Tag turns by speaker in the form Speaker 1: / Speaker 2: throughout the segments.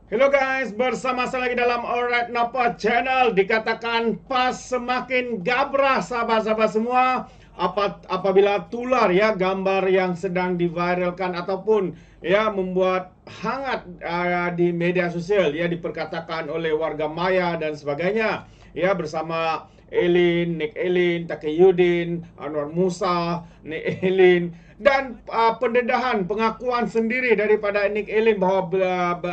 Speaker 1: Hello guys, bersama saya lagi dalam Alright Napa Channel. Dikatakan PAS semakin gabrah sahabat-sahabat semua apabila tular ya gambar yang sedang diviralkan ataupun ya membuat hangat di media sosial ya, diperkatakan oleh warga maya dan sebagainya ya, bersama Nick Elin, Takiyuddin, Anwar Musa, Nick Elin, dan pendedahan pengakuan sendiri daripada Nick Elin bahawa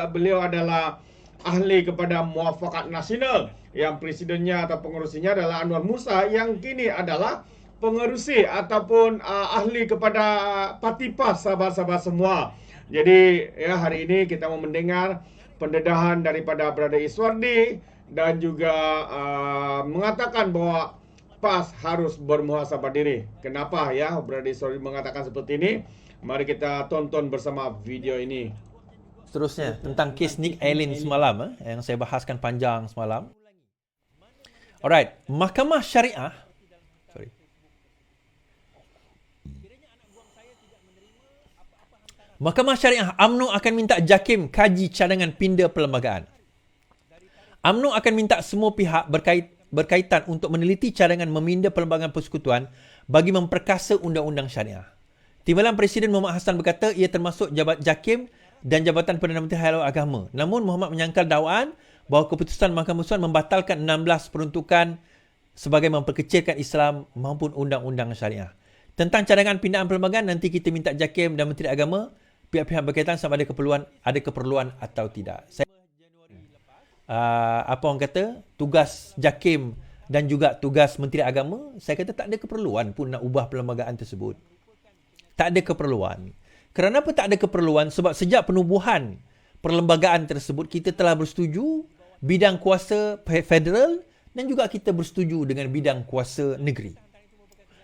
Speaker 1: beliau adalah ahli kepada muafakat nasional, yang presidennya atau pengerusinya adalah Anwar Musa, yang kini adalah pengerusi ataupun ahli kepada parti PAS, sahabat-sahabat semua. Jadi ya, hari ini kita mau mendengar pendedahan daripada Brother Iswardi dan juga mengatakan bahwa PAS harus bermuhasabah diri. Kenapa ya Brother Iswardi mengatakan seperti ini? Mari kita tonton bersama video ini.
Speaker 2: Seterusnya tentang kes Nick Elin semalam yang saya bahaskan panjang semalam. Alright, Mahkamah Syariah Mahkamah Syariah UMNO akan minta JAKIM kaji cadangan pinda perlembagaan. UMNO akan minta semua pihak berkaitan untuk meneliti cadangan meminda perlembagaan persekutuan bagi memperkasa undang-undang syariah. Timbalan Presiden Muhammad Hassan berkata ia termasuk jabat JAKIM dan Jabatan Perdana Menteri Halal Agama. Namun Muhammad menyangkal dakwaan bahawa keputusan Mahkamah Konstitusi membatalkan 16 peruntukan sebagai memperkecilkan Islam maupun undang-undang syariah. Tentang cadangan pindaan perlembagaan, nanti kita minta JAKIM dan Menteri Agama, pihak-pihak berkaitan sama ada keperluan atau tidak. Apa orang kata, tugas JAKIM dan juga tugas Menteri Agama, saya kata tak ada keperluan pun nak ubah perlembagaan tersebut. Tak ada keperluan. Kenapa tak ada keperluan? Sebab sejak penubuhan perlembagaan tersebut, kita telah bersetuju bidang kuasa federal dan juga kita bersetuju dengan bidang kuasa negeri.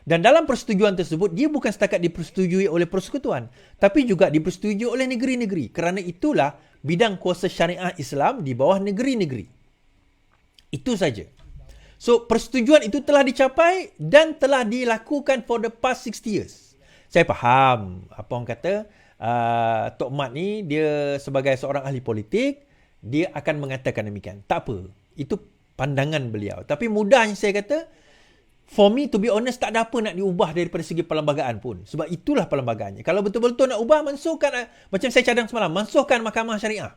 Speaker 2: Dan dalam persetujuan tersebut, dia bukan setakat dipersetujui oleh persekutuan, tapi juga dipersetujui oleh negeri-negeri. Kerana itulah bidang kuasa syariah Islam di bawah negeri-negeri. Itu saja. So, persetujuan itu telah dicapai dan telah dilakukan for the past 60 years. Saya faham apa orang kata, Tok Mat ni dia sebagai seorang ahli politik, dia akan mengatakan demikian. Tak apa, itu pandangan beliau. Tapi mudahnya saya kata, for me to be honest, tak ada apa nak diubah daripada segi perlembagaan pun. Sebab itulah perlembagaannya. Kalau betul-betul nak ubah, mansuhkan, macam saya cadang semalam, mansuhkan Mahkamah Syariah.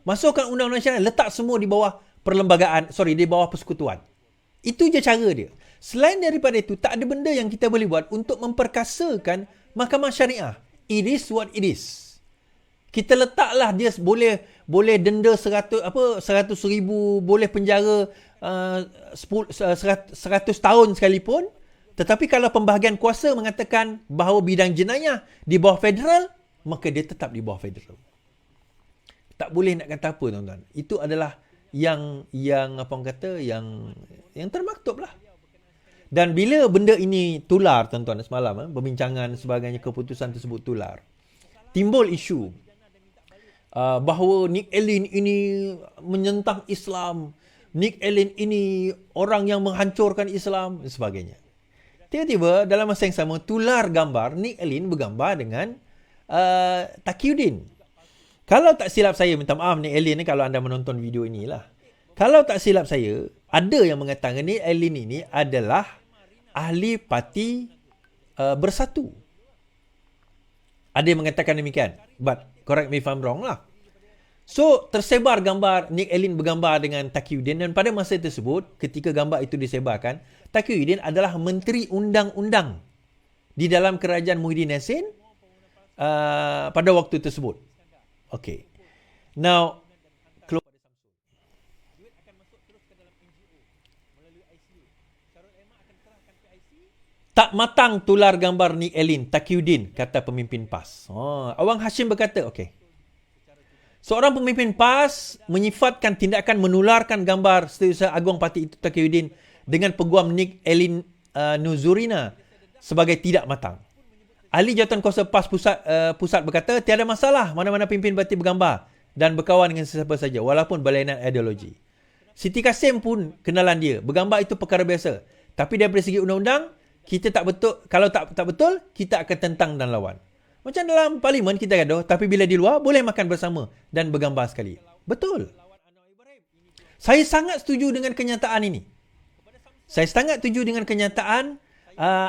Speaker 2: Masukkan undang-undang syariah, letak semua di bawah perlembagaan, di bawah persekutuan. Itu je cara dia. Selain daripada itu, tak ada benda yang kita boleh buat untuk memperkasakan Mahkamah Syariah. It is what it is. Kita letaklah dia boleh denda 100 ribu, boleh penjara 100 tahun sekalipun. Tetapi kalau pembahagian kuasa mengatakan bahawa bidang jenayah di bawah federal, maka dia tetap di bawah federal. Tak boleh nak kata apa, tuan-tuan. Itu adalah yang apa orang kata, yang termaktub lah. Dan bila benda ini tular, tuan-tuan, semalam perbincangan sebagainya, keputusan tersebut tular, timbul isu bahawa Nick Elin ini menyentang Islam, Nick Elin ini orang yang menghancurkan Islam dan sebagainya. Tiba-tiba dalam masa yang sama tular gambar Nick Elin bergambar dengan Takiyuddin. Kalau tak silap saya, minta maaf Nick Elin ni kalau anda menonton video inilah. Kalau tak silap saya, ada yang mengatakan Nick Elin ini adalah ahli parti Bersatu. Ada yang mengatakan demikian. But correct me if I'm wrong lah. So, tersebar gambar Nick Elin bergambar dengan Takiyuddin, dan pada masa tersebut, ketika gambar itu disebarkan, Takiyuddin adalah Menteri Undang-Undang di dalam kerajaan Muhyiddin Yassin pada waktu tersebut. Okay. Now, tak matang tular gambar Nick Elin, Takiyuddin, kata pemimpin PAS. Awang Hashim berkata, okey. Seorang pemimpin PAS menyifatkan tindakan menularkan gambar Setiausaha Agung Parti itu Takiyuddin dengan peguam Nick Elin Nuzurina sebagai tidak matang. Ahli Jawatan Kuasa PAS pusat berkata, tiada masalah mana-mana pemimpin parti bergambar dan berkawan dengan sesiapa saja walaupun berlainan ideologi. Siti Kasim pun kenalan dia. Bergambar itu perkara biasa. Tapi daripada segi undang-undang, kita tak betul, kalau tak betul, kita akan tentang dan lawan. Macam dalam parlimen kita gaduh, tapi bila di luar boleh makan bersama dan bergambar sekali. Betul. Saya sangat setuju dengan kenyataan ini. Saya sangat setuju dengan kenyataan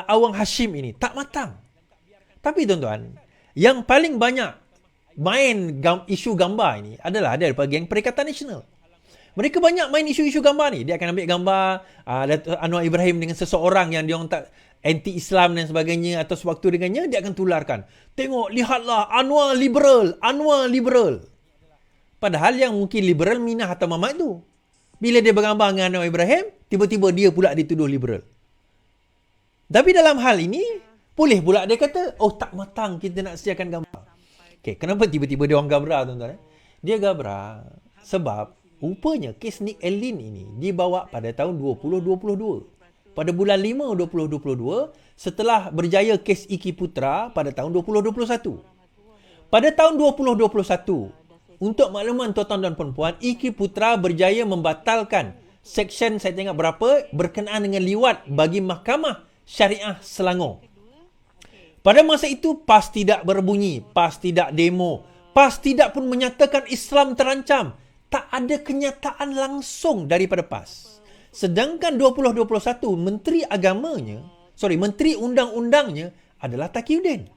Speaker 2: Awang Hashim ini. Tak matang. Tapi tuan-tuan, yang paling banyak main isu gambar ini adalah daripada geng Perikatan Nasional. Mereka banyak main isu-isu gambar ni. Dia akan ambil gambar Anwar Ibrahim dengan seseorang yang dia orang tak anti-Islam dan sebagainya atau sewaktu dengannya, dia akan tularkan. Tengok, lihatlah Anwar liberal, Anwar liberal. Padahal yang mungkin liberal Minah atau Mamat tu. Bila dia bergambar dengan Anwar Ibrahim, tiba-tiba dia pula dituduh liberal. Tapi dalam hal ini, boleh pula dia kata, oh tak matang kita nak sediakan gambar. Okay, kenapa tiba-tiba dia orang gabra tuan-tuan? Dia gabra sebab rupanya kes Nick Elin ini dibawa pada tahun 2022. Pada bulan 5 2022, setelah berjaya kes Iki Putra pada tahun 2021. Pada tahun 2021, untuk makluman tuan-tuan dan perempuan, Iki Putra berjaya membatalkan seksyen saya tengok berapa berkenaan dengan liwat bagi Mahkamah Syariah Selangor. Pada masa itu, PAS tidak berbunyi, PAS tidak demo, PAS tidak pun menyatakan Islam terancam. Tak ada kenyataan langsung daripada PAS. Sedangkan 2021, Menteri Undang-Undangnya adalah Taqiyuddin.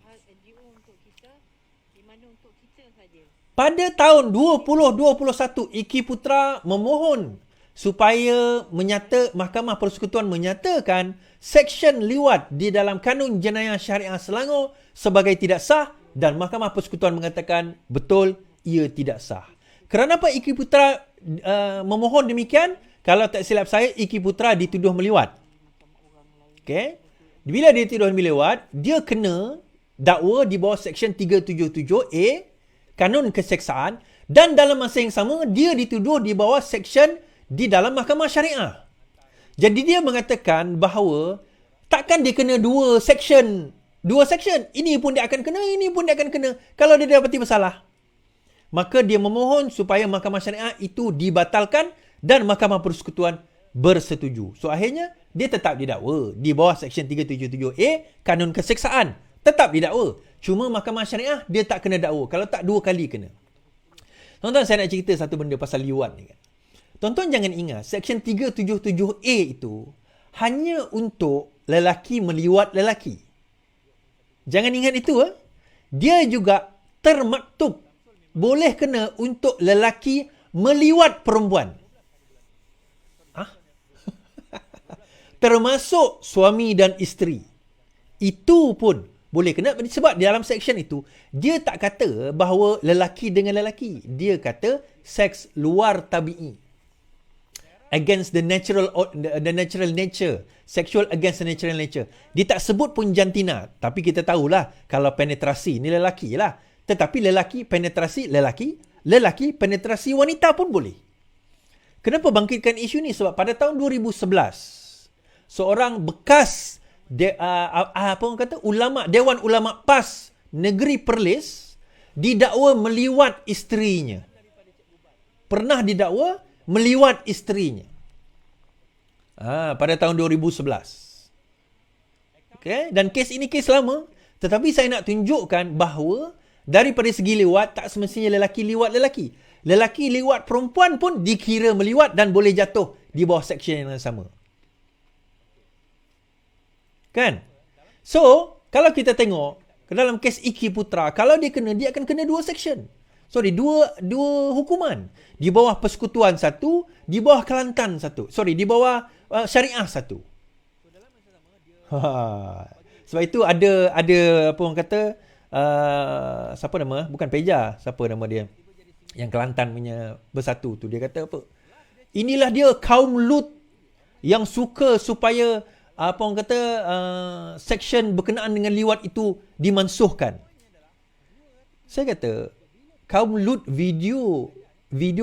Speaker 2: Pada tahun 2021, Iki Putra memohon supaya Mahkamah Persekutuan menyatakan seksyen liwat di dalam Kanun Jenayah Syariah Selangor sebagai tidak sah dan Mahkamah Persekutuan mengatakan betul ia tidak sah. Kenapa Iki Putra memohon demikian? Kalau tak silap saya, Iki Putra dituduh meliwat. Okay? Bila dia dituduh meliwat, dia kena dakwa di bawah seksyen 377A Kanun Keseksaan dan dalam masa yang sama dia dituduh di bawah seksyen di dalam Mahkamah Syariah. Jadi dia mengatakan bahawa takkan dia kena dua seksyen. Ini pun dia akan kena, ini pun dia akan kena kalau dia dapati bersalah. Maka dia memohon supaya Mahkamah Syariah itu dibatalkan dan Mahkamah Persekutuan bersetuju. So akhirnya dia tetap didakwa di bawah seksyen 377A Kanun Keseksaan. Tetap didakwa. Cuma Mahkamah Syariah dia tak kena dakwa. Kalau tak 2 kali kena. Tuan-tuan, saya nak cerita satu benda pasal liwat ni kan. Tuan-tuan jangan ingat seksyen 377A itu hanya untuk lelaki meliwat lelaki. Jangan ingat itu. Dia juga termaktub boleh kena untuk lelaki meliwat perempuan. Termasuk suami dan isteri. Itu pun boleh kena sebab di dalam seksyen itu dia tak kata bahawa lelaki dengan lelaki. Dia kata seks luar tabi'i. Against the natural nature. Sexual against the natural nature. Dia tak sebut pun jantina. Tapi kita tahulah kalau penetrasi ni lelaki lah. Tetapi lelaki penetrasi lelaki. Lelaki penetrasi wanita pun boleh. Kenapa bangkitkan isu ni? Sebab pada tahun 2011 seorang bekas Dewan Ulama PAS Negeri Perlis didakwa meliwat isterinya. Pernah didakwa meliwat isterinya. Pada tahun 2011. Okay? Dan kes ini kes lama. Tetapi saya nak tunjukkan bahawa daripada segi liwat, tak semestinya lelaki liwat lelaki. Lelaki liwat perempuan pun dikira meliwat dan boleh jatuh di bawah seksyen yang sama. Kan? So, kalau kita tengok ke dalam kes Iki Putra, kalau dia kena, dia akan kena 2 seksyen. Dua hukuman. Di bawah Persekutuan satu, di bawah Kelantan satu. Di bawah Syariah satu. Sebab itu ada apa orang kata, siapa nama? Bukan Peja. Siapa nama dia? Yang Kelantan punya bersatu tu. Dia kata apa? Inilah dia kaum Lut yang suka supaya apa orang kata seksyen berkenaan dengan liwat itu dimansuhkan. Saya kata kaum Lut video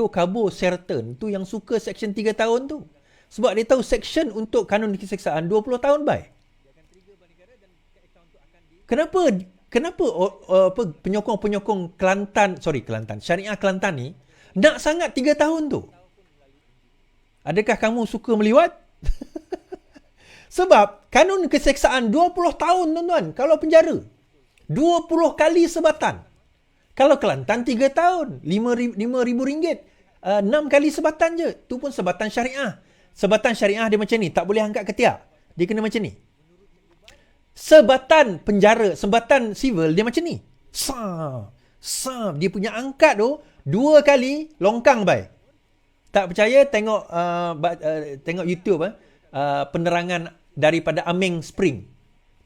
Speaker 2: kabur Sheraton tu yang suka seksyen 3 tahun tu. Sebab dia tahu seksyen untuk kanun keseksaan 20 tahun baik. Kenapa penyokong Kelantan Syariah Kelantan ni nak sangat 3 tahun tu? Adakah kamu suka meliwat? Sebab kanun keseksaan 20 tahun tuan-tuan kalau penjara. 20 kali sebatan. Kalau Kelantan 3 tahun, RM5,000. 6 kali sebatan je. Tu pun sebatan syariah. Sebatan syariah dia macam ni, tak boleh angkat ketiak. Dia kena macam ni. Sebatan penjara, sebatan civil dia macam ni. Dia punya angkat tu 2 kali longkang bai. Tak percaya tengok YouTube penerangan daripada Ameng Spring.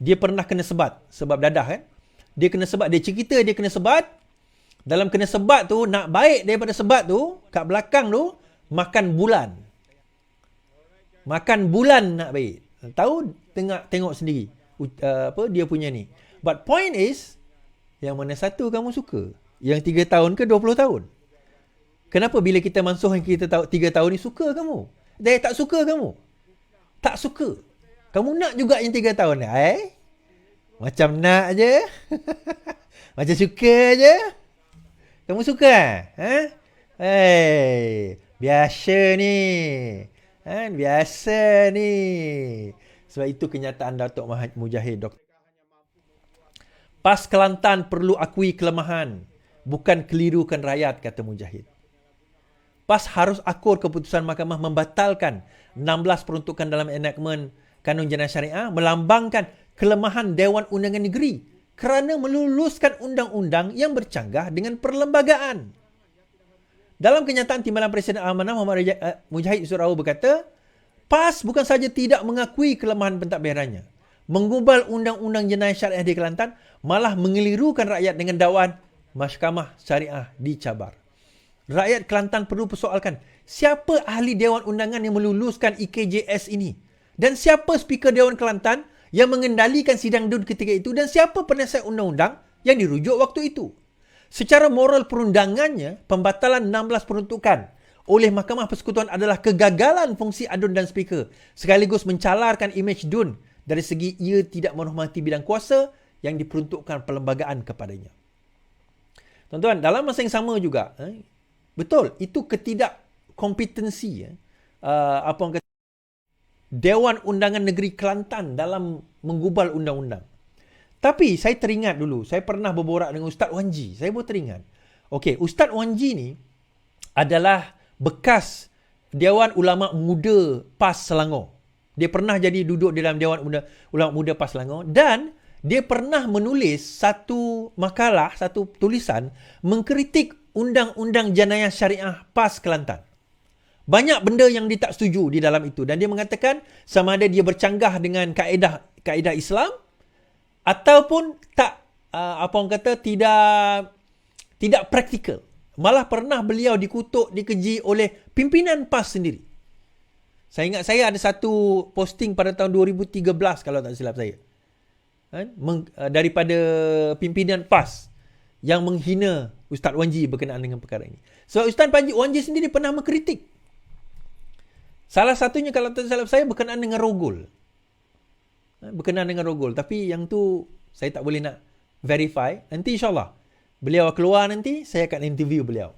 Speaker 2: Dia pernah kena sebat sebab dadah kan. Dia kena sebat, dia cerita dia kena sebat. Dalam kena sebat tu, nak baik daripada sebat tu, kat belakang tu makan bulan. Makan bulan nak baik. Tahu tengok sendiri dia punya ni. But point is, yang mana satu kamu suka? Yang 3 tahun ke 20 tahun? Kenapa bila kita mansuh yang kita tahu 3 tahun ni suka kamu? Tak suka kamu? Tak suka. Kamu nak juga yang 3 tahun ni? Macam nak je. Macam suka je. Kamu suka? Biasa ni. Biasa ni. Sebab itu kenyataan Datuk Mujahid. PAS Kelantan perlu akui kelemahan, bukan kelirukan rakyat, kata Mujahid. PAS harus akur keputusan mahkamah membatalkan 16 peruntukan dalam enactment Kanun Jenayah Syariah, melambangkan kelemahan Dewan Undangan Negeri kerana meluluskan undang-undang yang bercanggah dengan perlembagaan. Dalam kenyataan Timbalan Presiden Amanah, Muhammad Mujahid Surahu berkata, PAS bukan sahaja tidak mengakui kelemahan pentadbirannya, menggubal undang-undang jenayah syariah di Kelantan, malah mengelirukan rakyat dengan dakwaan Mahkamah Syariah dicabar. Rakyat Kelantan perlu persoalkan, siapa ahli Dewan Undangan yang meluluskan EKJS ini? Dan siapa Speaker Dewan Kelantan yang mengendalikan sidang DUN ketika itu? Dan siapa penasihat undang-undang yang dirujuk waktu itu? Secara moral perundangannya, pembatalan 16 peruntukan oleh Mahkamah Persekutuan adalah kegagalan fungsi ADUN dan Speaker, sekaligus mencalarkan imej DUN dari segi ia tidak menghormati bidang kuasa yang diperuntukkan perlembagaan kepadanya. Tuan-tuan, dalam masa yang sama juga, betul, itu ketidakkompetensi apa orang kata, Dewan Undangan Negeri Kelantan dalam menggubal undang-undang. Tapi saya teringat dulu, saya pernah berborak dengan Ustaz Wan Ji. Saya baru teringat. Okey, Ustaz Wan Ji ni adalah bekas Dewan Ulama Muda PAS Selangor. Dia pernah jadi duduk dalam Dewan Ulama Muda PAS Selangor dan dia pernah menulis satu makalah, satu tulisan mengkritik undang-undang jenayah syariah PAS Kelantan. Banyak benda yang dia tak setuju di dalam itu dan dia mengatakan sama ada dia bercanggah dengan kaedah Islam ataupun tak apa orang kata tidak praktikal. Malah pernah beliau dikutuk, dikeji oleh pimpinan PAS sendiri. Saya ingat saya ada satu posting pada tahun 2013 kalau tak silap saya. Daripada pimpinan PAS yang menghina Ustaz Wan Ji berkenaan dengan perkara ini. Sebab Ustaz Wan Ji sendiri pernah mengkritik. Salah satunya kalau tak silap saya berkenaan dengan rogol. Berkenaan dengan rogol. Tapi yang tu saya tak boleh nak verify. Nanti insyaAllah beliau keluar nanti, saya akan interview beliau.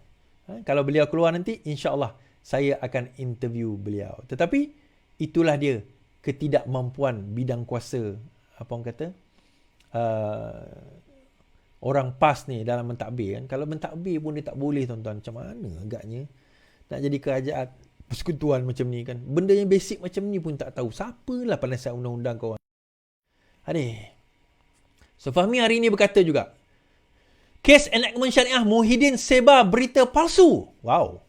Speaker 2: Kalau beliau keluar nanti, insyaAllah saya akan interview beliau. Tetapi itulah dia ketidakmampuan bidang kuasa, apa orang kata, orang PAS ni dalam mentadbir kan. Kalau mentadbir pun dia tak boleh, tuan-tuan. Macam mana agaknya nak jadi kerajaan persekutuan macam ni kan. Benda yang basic macam ni pun tak tahu. Siapalah penasihat undang-undang kawan. So Fahmi hari ini berkata juga, kes enactment syariah Muhyiddin sebar berita palsu. Wow.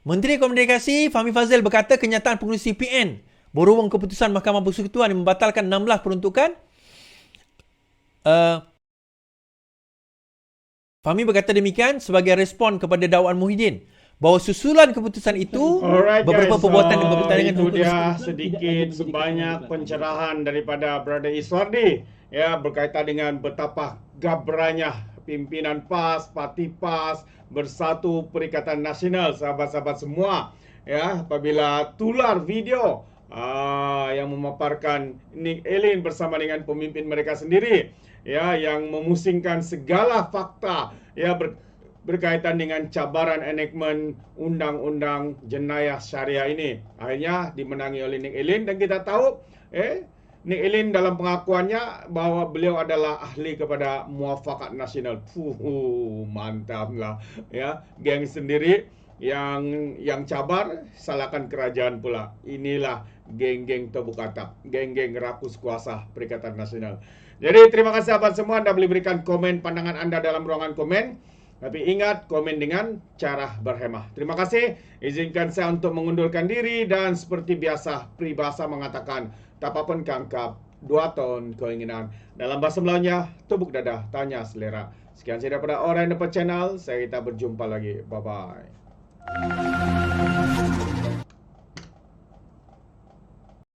Speaker 2: Menteri Komunikasi Fahmi Fazil berkata kenyataan pengurusi PN berhubung keputusan Mahkamah Persekutuan yang membatalkan 16 peruntukan. Fahmi berkata demikian sebagai respon kepada dakwaan Muhyiddin bahawa susulan keputusan itu beberapa perbuatan yang berkaitan dengan
Speaker 1: itu dia sedikit sebanyak pencerahan daripada Brother Iswardi ya, berkaitan dengan betapa gabranya pimpinan PAS, parti PAS, Bersatu Perikatan Nasional, sahabat-sahabat semua ya, apabila tular video yang memaparkan Nick Elin bersama dengan pemimpin mereka sendiri ya, yang memusingkan segala fakta ya berkaitan dengan cabaran enactment undang-undang jenayah syariah ini. Akhirnya dimenangi oleh Nick Elin dan kita tahu Nick Elin dalam pengakuannya bahwa beliau adalah ahli kepada muafakat nasional. Mantap lah ya. Geng sendiri yang cabar salahkan kerajaan pula. Inilah geng-geng tebuk atap, geng-geng rakus kuasa Perikatan Nasional. Jadi terima kasih sahabat semua, Anda boleh berikan komen pandangan Anda dalam ruangan komen. Tapi ingat, komen dengan cara berhemah. Terima kasih. Izinkan saya untuk mengundurkan diri. Dan seperti biasa, peribahasa mengatakan, tak apa pun kangkap, 2 ton keinginan. Dalam bahasa Melayunya, tubuk dadah, tanya selera. Sekian saya daripada Alright Nampak Channel. Saya kita berjumpa lagi. Bye-bye.